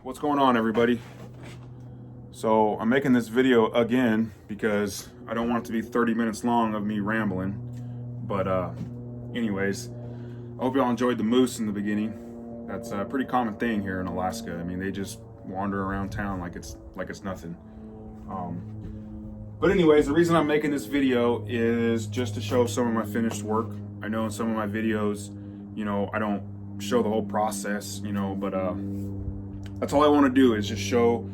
What's going on, everybody? So I'm making this video again because I don't want it to be 30 minutes long of me rambling. But anyways, I hope y'all enjoyed the moose in the beginning. That's a pretty common thing here in Alaska. I mean, they just wander around town like it's nothing. But anyways, the reason I'm making this video is just to show some of my finished work. I know in some of my videos, I don't show the whole process, but that's all I want to do is just show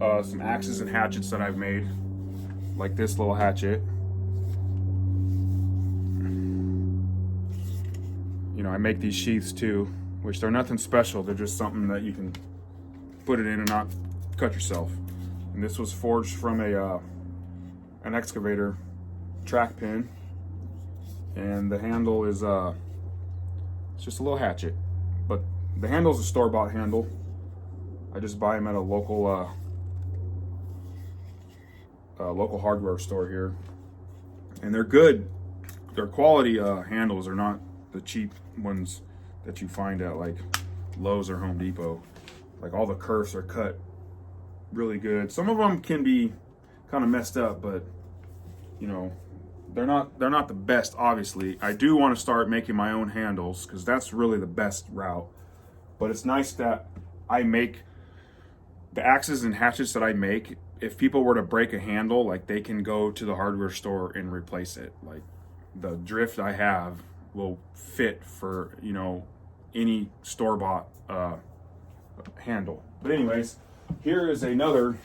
some axes and hatchets that I've made, like this little hatchet. I make these sheaths too, which they're nothing special. They're just something that you can put it in and not cut yourself. And this was forged from an excavator track pin, and the handle is it's just a little hatchet, but the handle's a store-bought handle. I just buy them at a local hardware store here, and they're good. They're quality handles. They're not the cheap ones that you find at like Lowe's or Home Depot. Like, all the kerfs are cut really good. Some of them can be kind of messed up, but they're not the best. Obviously, I do want to start making my own handles because that's really the best route. But it's nice that I make the axes and hatchets that I make. If people were to break a handle, like, they can go to the hardware store and replace it. Like, the drift I have will fit for any store-bought handle. But anyways, here is another.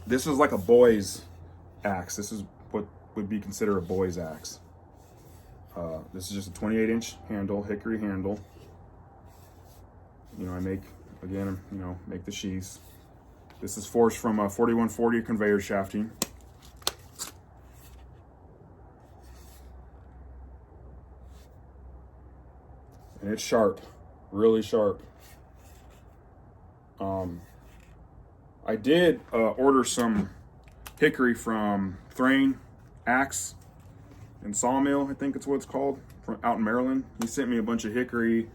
This is like a boy's axe. This is what would be considered a boy's axe. This is just a 28-inch handle, hickory handle. I make the sheaths. This is forged from a 4140 conveyor shafting. And it's sharp, really sharp. I did order some hickory from Thrain Axe and Sawmill, I think it's what it's called, from out in Maryland. He sent me a bunch of hickory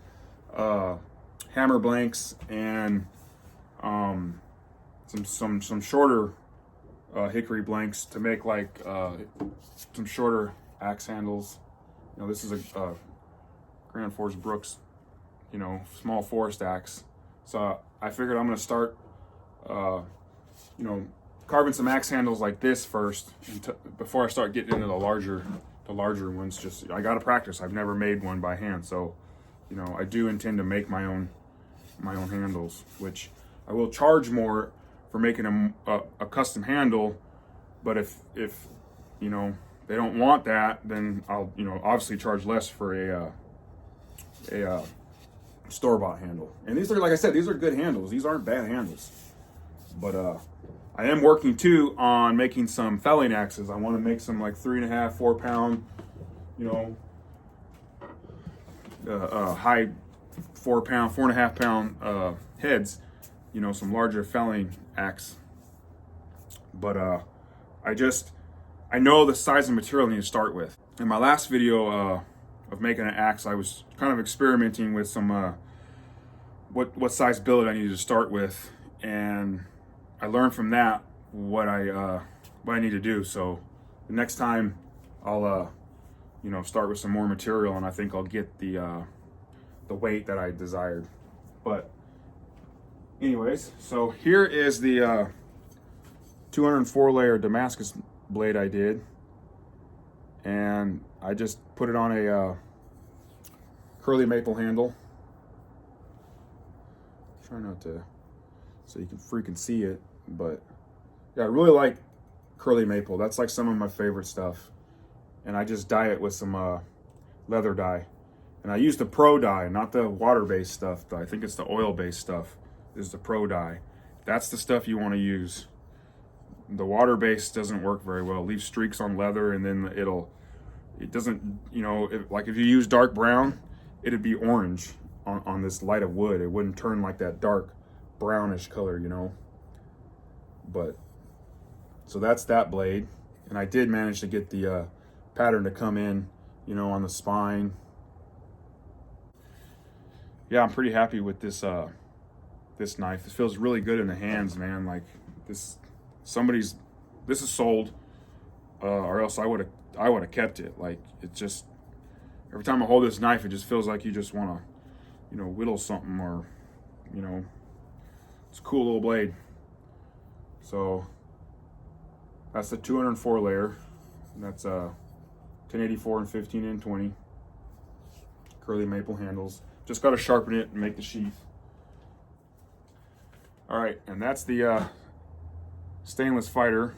hammer blanks and some shorter hickory blanks to make like some shorter axe handles. This is a Grand Forks Brooks, small forest axe. So I figured I'm gonna start, carving some axe handles like this first, before I start getting into the larger ones. Just, I gotta practice. I've never made one by hand, so I do intend to make my own handles, which I will charge more for making a custom handle. But if they don't want that, then I'll obviously charge less for a store-bought handle. And these are, like I said, these are good handles. These aren't bad handles. But I am working too on making some felling axes. I want to make some like 3.5, 4 pound, high 4 pound, 4.5 pound heads. Some larger felling axe. But I know the size of material I need to start with. In my last video of making an axe, I was kind of experimenting with some what size billet I needed to start with, and I learned from that what I need to do. So the next time I'll start with some more material, and I think I'll get the weight that I desired. But anyways, so here is the 204 layer Damascus blade I did, and I just put it on a curly maple handle. Try not to, so you can freaking see it, but yeah, I really like curly maple. That's like some of my favorite stuff. And I just dye it with some leather dye. And I use the pro dye, not the water-based stuff. I think it's the oil-based stuff is the pro dye. That's the stuff you want to use. The water-based doesn't work very well. It leaves streaks on leather, and then it doesn't, if you use dark brown, it'd be orange on this light of wood. It wouldn't turn like that dark brownish color, But, so that's that blade. And I did manage to get the pattern to come in, on the spine. Yeah, I'm pretty happy with this this knife. It feels really good in the hands, man. Like this is sold, or else I would have kept it. Like it just, every time I hold this knife, it just feels like you just want to, you know, whittle something, or, you know, it's a cool little blade. So that's the 204 layer. That's 1084 and 15 and 20. Curly maple handles. Just got to sharpen it and make the sheath. All right, and that's the stainless fighter,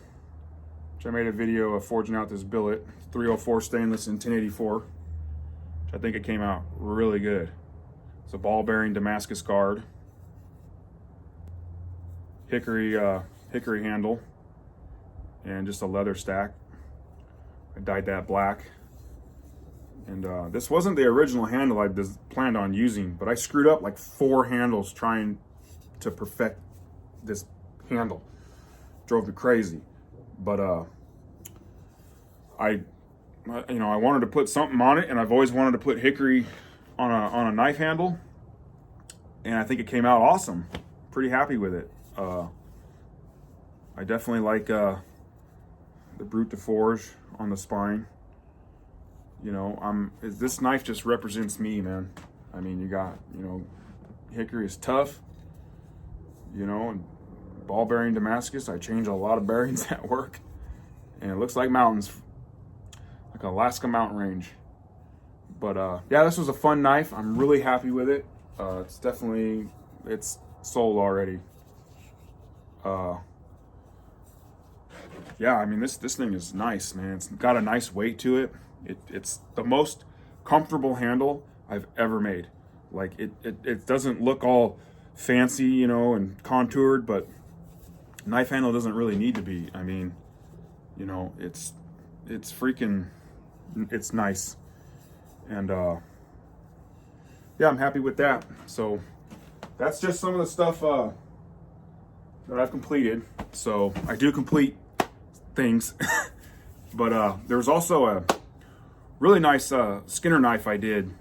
which I made a video of forging out this billet. 304 stainless and 1084, which I think it came out really good. It's a ball bearing Damascus guard, hickory handle, and just a leather stack. I dyed that black. And this wasn't the original handle I planned on using, but I screwed up like 4 handles trying to perfect this handle. Drove me crazy. But I wanted to put something on it, and I've always wanted to put hickory on a knife handle, and I think it came out awesome. Pretty happy with it. I definitely like the Brute de Forge on the spine. You know, this knife just represents me, man. I mean, you got, you know, hickory is tough, you know, and ball bearing Damascus. I change a lot of bearings at work, and it looks like mountains, like Alaska mountain range. But yeah, this was a fun knife. I'm really happy with it. It's sold already. Yeah, I mean, this thing is nice, man. It's got a nice weight to it. It's the most comfortable handle I've ever made. Like it doesn't look all fancy, you know, and contoured, but knife handle doesn't really need to be. I mean, you know, it's nice. And yeah, I'm happy with that. So that's just some of the stuff that I've completed. So I do complete things. But there was also a really nice Skinner knife I did,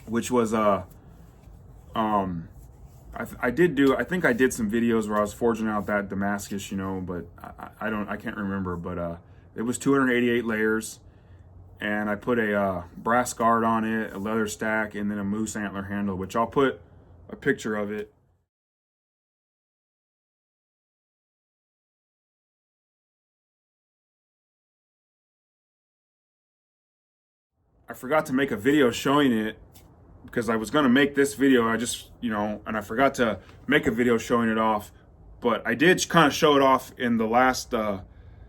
which was I think I did some videos where I was forging out that Damascus, you know, but I can't remember. But it was 288 layers, and I put a brass guard on it, a leather stack, and then a moose antler handle, which I'll put a picture of it. I forgot to make a video showing it because I was going to make this video. I just, you know, and I forgot to make a video showing it off. But I did kind of show it off in the last, that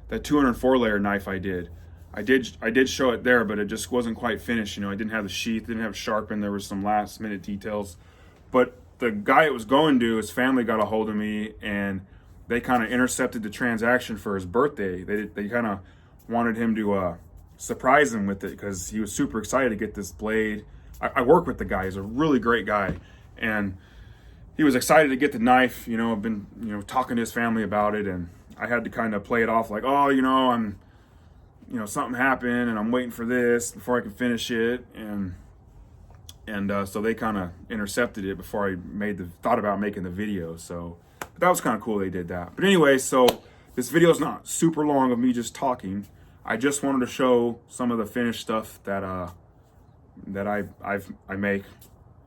204 layer knife I did. I did show it there, but it just wasn't quite finished. You know, I didn't have the sheath, didn't have sharpened. There was some last minute details. But the guy it was going to, his family got a hold of me, and they kind of intercepted the transaction for his birthday. They kind of wanted him to surprise him with it because he was super excited to get this blade. I work with the guy. He's a really great guy, and he was excited to get the knife. You know, I've been, you know, talking to his family about it, and I had to kind of play it off like, oh, you know, something happened, and I'm waiting for this before I can finish it, and so they kind of intercepted it before I thought about making the video. So but that was kind of cool they did that. But anyway, so this video is not super long of me just talking. I just wanted to show some of the finished stuff that I make,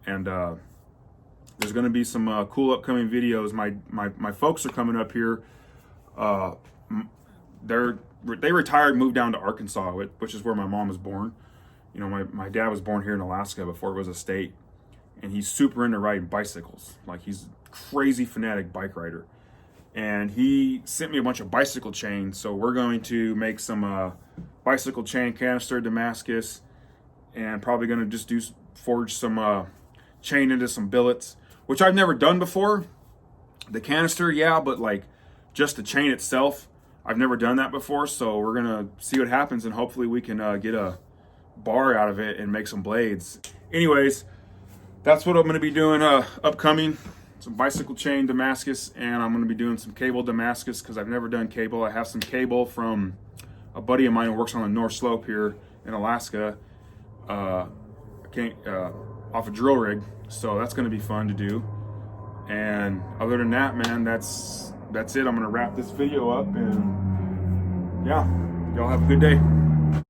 and there's going to be some cool upcoming videos. My folks are coming up here. They retired, moved down to Arkansas, which is where my mom was born. You know, my dad was born here in Alaska before it was a state, and he's super into riding bicycles. Like, he's a crazy fanatic bike rider. And he sent me a bunch of bicycle chains, so we're going to make some bicycle chain canister Damascus, and probably going to just forge some chain into some billets, which I've never done before. The canister, yeah, but like just the chain itself, I've never done that before. So we're gonna see what happens, and hopefully we can get a bar out of it and make some blades. Anyways, that's what I'm going to be doing upcoming. Some bicycle chain Damascus, and I'm going to be doing some cable Damascus because I've never done cable. I have some cable from a buddy of mine who works on the North Slope here in Alaska, off a drill rig. So that's going to be fun to do. And other than that, man, that's it. I'm gonna wrap this video up, and yeah, y'all have a good day.